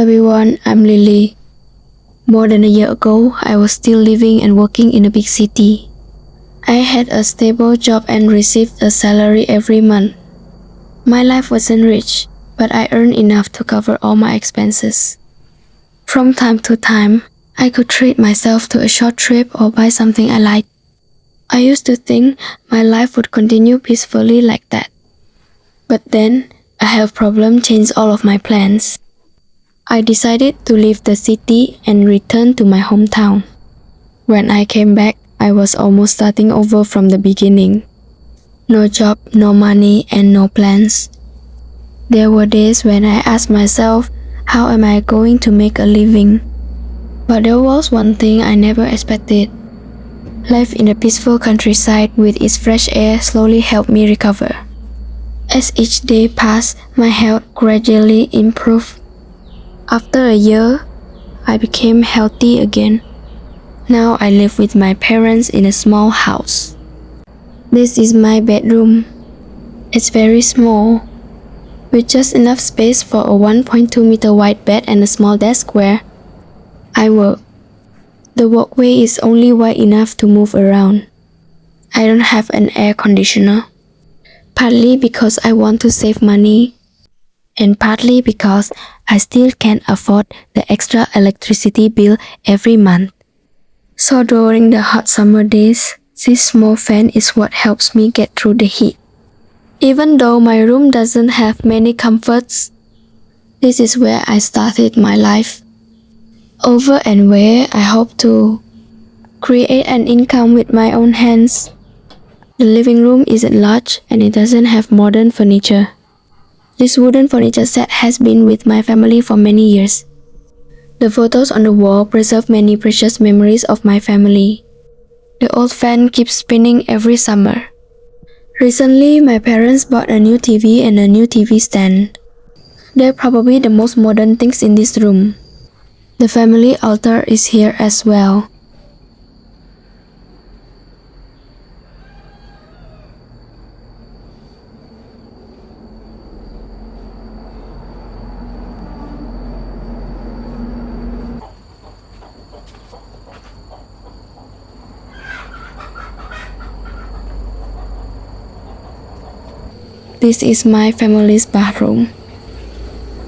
everyone, I'm Lily. More than a year ago, I was still living and working in a big city. I had a stable job and received a salary every month. My life wasn't rich, but I earned enough to cover all my expenses. From time to time, I could treat myself to a short trip or buy something I liked. I used to think my life would continue peacefully like that. But then, a health problem changed all of my plans. I decided to leave the city and return to my hometown. When I came back, I was almost starting over from the beginning. No job, no money, and no plans. There were days when I asked myself, how am I going to make a living? But there was one thing I never expected. Life in the peaceful countryside with its fresh air slowly helped me recover. As each day passed, my health gradually improved. After a year, I became healthy again. Now I live with my parents in a small house. This is my bedroom. It's very small, with just enough space for a 1.2-meter wide bed and a small desk where I work. The walkway is only wide enough to move around. I don't have an air conditioner, partly because I want to save money, and partly because I still can't afford the extra electricity bill every month. So during the hot summer days, this small fan is what helps me get through the heat. Even though my room doesn't have many comforts, this is where I started my life. Over and where I hope to create an income with my own hands. The living room isn't large and it doesn't have modern furniture. This wooden furniture set has been with my family for many years. The photos on the wall preserve many precious memories of my family. The old fan keeps spinning every summer. Recently, my parents bought a new TV and a new TV stand. They're probably the most modern things in this room. The family altar is here as well. This is my family's bathroom.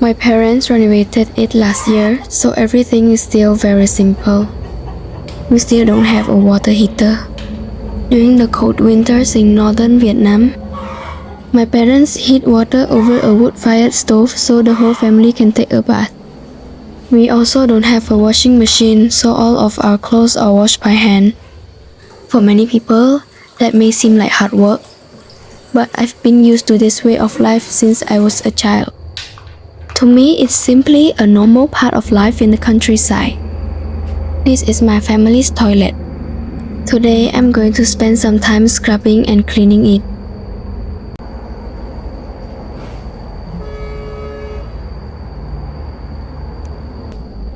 My parents renovated it last year, so everything is still very simple. We still don't have a water heater. During the cold winters in northern Vietnam, my parents heat water over a wood-fired stove so the whole family can take a bath. We also don't have a washing machine, so all of our clothes are washed by hand. For many people, that may seem like hard work, but I've been used to this way of life since I was a child. To me, it's simply a normal part of life in the countryside. This is my family's toilet. Today, I'm going to spend some time scrubbing and cleaning it.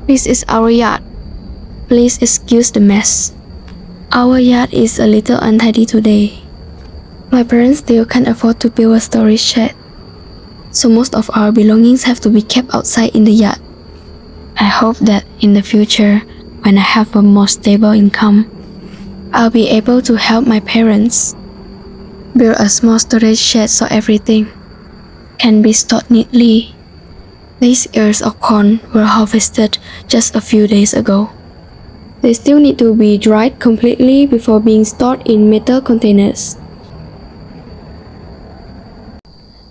This is our yard. Please excuse the mess. Our yard is a little untidy today. My parents still can't afford to build a storage shed, so most of our belongings have to be kept outside in the yard. I hope that in the future, when I have a more stable income, I'll be able to help my parents build a small storage shed so everything can be stored neatly. These ears of corn were harvested just a few days ago. They still need to be dried completely before being stored in metal containers.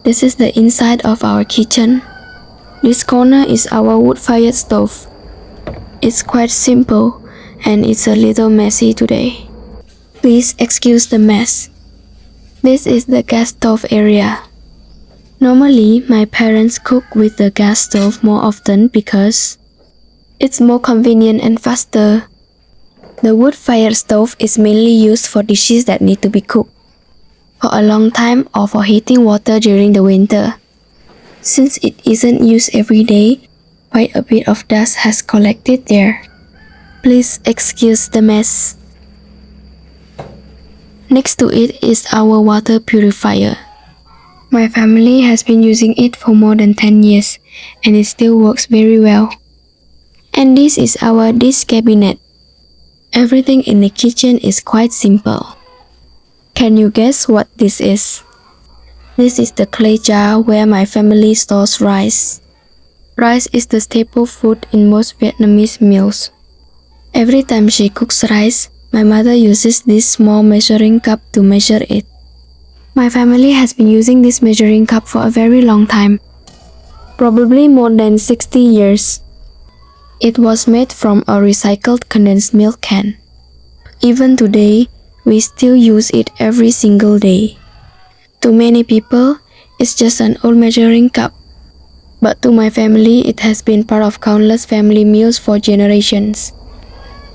This is the inside of our kitchen. This corner is our wood-fired stove. It's quite simple and it's a little messy today. Please excuse the mess. This is the gas stove area. Normally, my parents cook with the gas stove more often because it's more convenient and faster. The wood-fired stove is mainly used for dishes that need to be cooked for a long time or for heating water during the winter. Since it isn't used every day, quite a bit of dust has collected there. Please excuse the mess. Next to it is our water purifier. My family has been using it for more than 10 years and it still works very well. And this is our dish cabinet. Everything in the kitchen is quite simple. Can you guess what this is? This is the clay jar where my family stores rice. Rice is the staple food in most Vietnamese meals. Every time she cooks rice, my mother uses this small measuring cup to measure it. My family has been using this measuring cup for a very long time, probably more than 60 years. It was made from a recycled condensed milk can. Even today, we still use it every single day. To many people, it's just an old measuring cup. But to my family, it has been part of countless family meals for generations.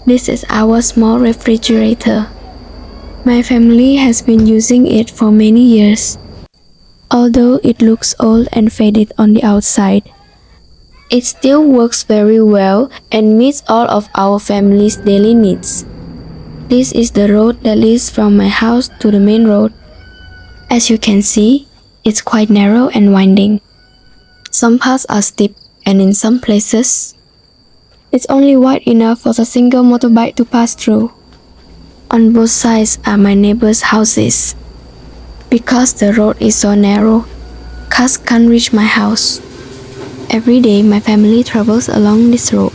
This is our small refrigerator. My family has been using it for many years. Although it looks old and faded on the outside, it still works very well and meets all of our family's daily needs. This is the road that leads from my house to the main road. As you can see, it's quite narrow and winding. Some parts are steep, and in some places, it's only wide enough for a single motorbike to pass through. On both sides are my neighbors' houses. Because the road is so narrow, cars can't reach my house. Every day my family travels along this road.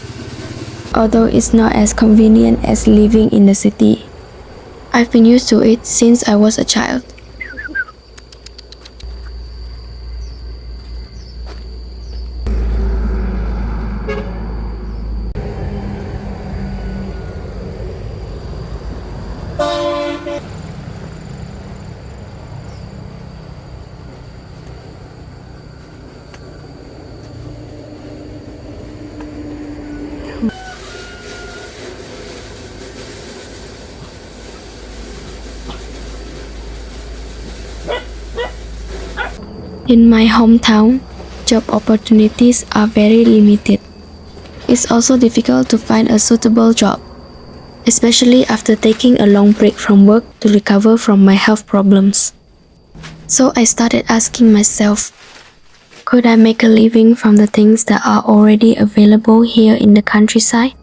Although it's not as convenient as living in the city, I've been used to it since I was a child. In my hometown, job opportunities are very limited. It's also difficult to find a suitable job, especially after taking a long break from work to recover from my health problems. So I started asking myself, could I make a living from the things that are already available here in the countryside?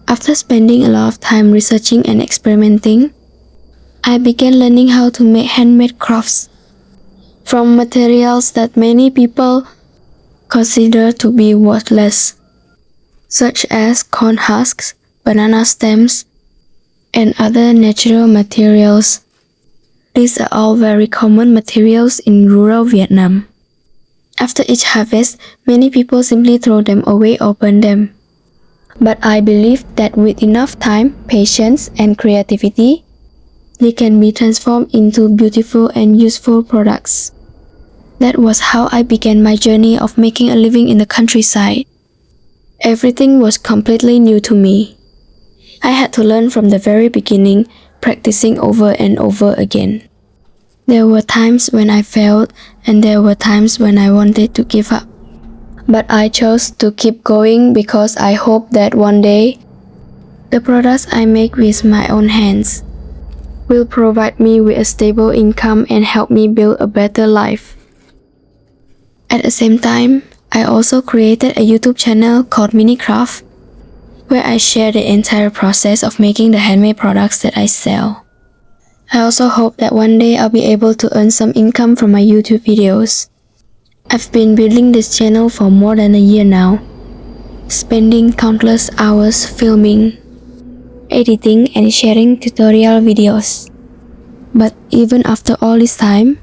After spending a lot of time researching and experimenting, I began learning how to make handmade crafts from materials that many people consider to be worthless, such as corn husks, banana stems, and other natural materials. These are all very common materials in rural Vietnam. After each harvest, many people simply throw them away or burn them. But I believe that with enough time, patience, and creativity, they can be transformed into beautiful and useful products. That was how I began my journey of making a living in the countryside. Everything was completely new to me. I had to learn from the very beginning, practicing over and over again. There were times when I failed, and there were times when I wanted to give up. But I chose to keep going because I hope that one day, the products I make with my own hands will provide me with a stable income and help me build a better life. At the same time, I also created a YouTube channel called Minicraft, where I share the entire process of making the handmade products that I sell. I also hope that one day I'll be able to earn some income from my YouTube videos. I've been building this channel for more than a year now, spending countless hours filming, editing, and sharing tutorial videos. But even after all this time,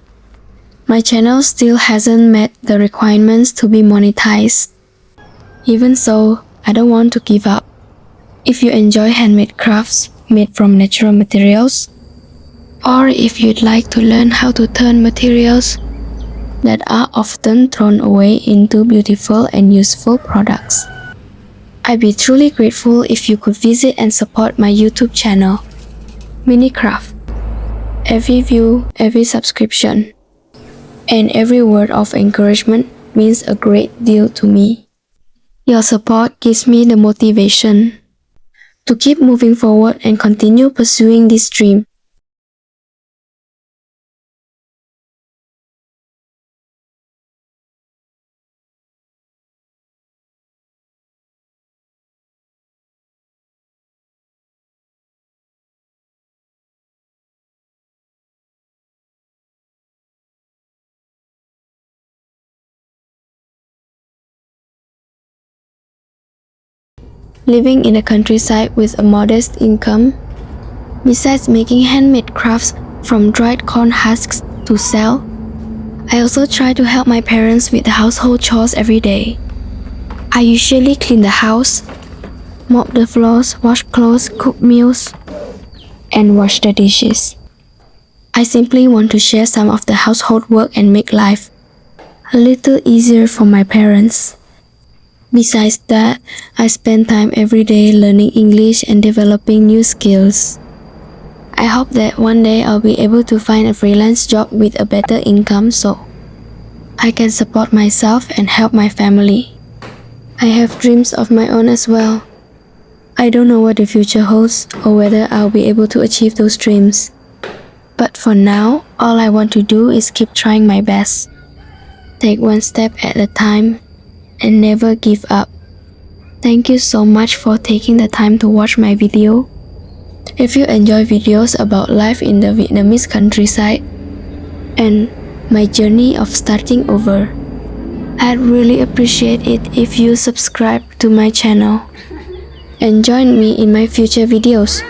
my channel still hasn't met the requirements to be monetized. Even so, I don't want to give up. If you enjoy handmade crafts made from natural materials, or if you'd like to learn how to turn materials that are often thrown away into beautiful and useful products, I'd be truly grateful if you could visit and support my YouTube channel, Minicraft. Every view, every subscription, and every word of encouragement means a great deal to me. Your support gives me the motivation to keep moving forward and continue pursuing this dream. living in the countryside with a modest income. Besides making handmade crafts from dried corn husks to sell, I also try to help my parents with the household chores every day. I usually clean the house, mop the floors, wash clothes, cook meals, and wash the dishes. I simply want to share some of the household work and make life a little easier for my parents. Besides that, I spend time every day learning English and developing new skills. I hope that one day I'll be able to find a freelance job with a better income so I can support myself and help my family. I have dreams of my own as well. I don't know what the future holds or whether I'll be able to achieve those dreams. But for now, all I want to do is keep trying my best. Take one step at a time and never give up. Thank you so much for taking the time to watch my video. If you enjoy videos about life in the Vietnamese countryside and my journey of starting over, I'd really appreciate it if you subscribe to my channel and join me in my future videos.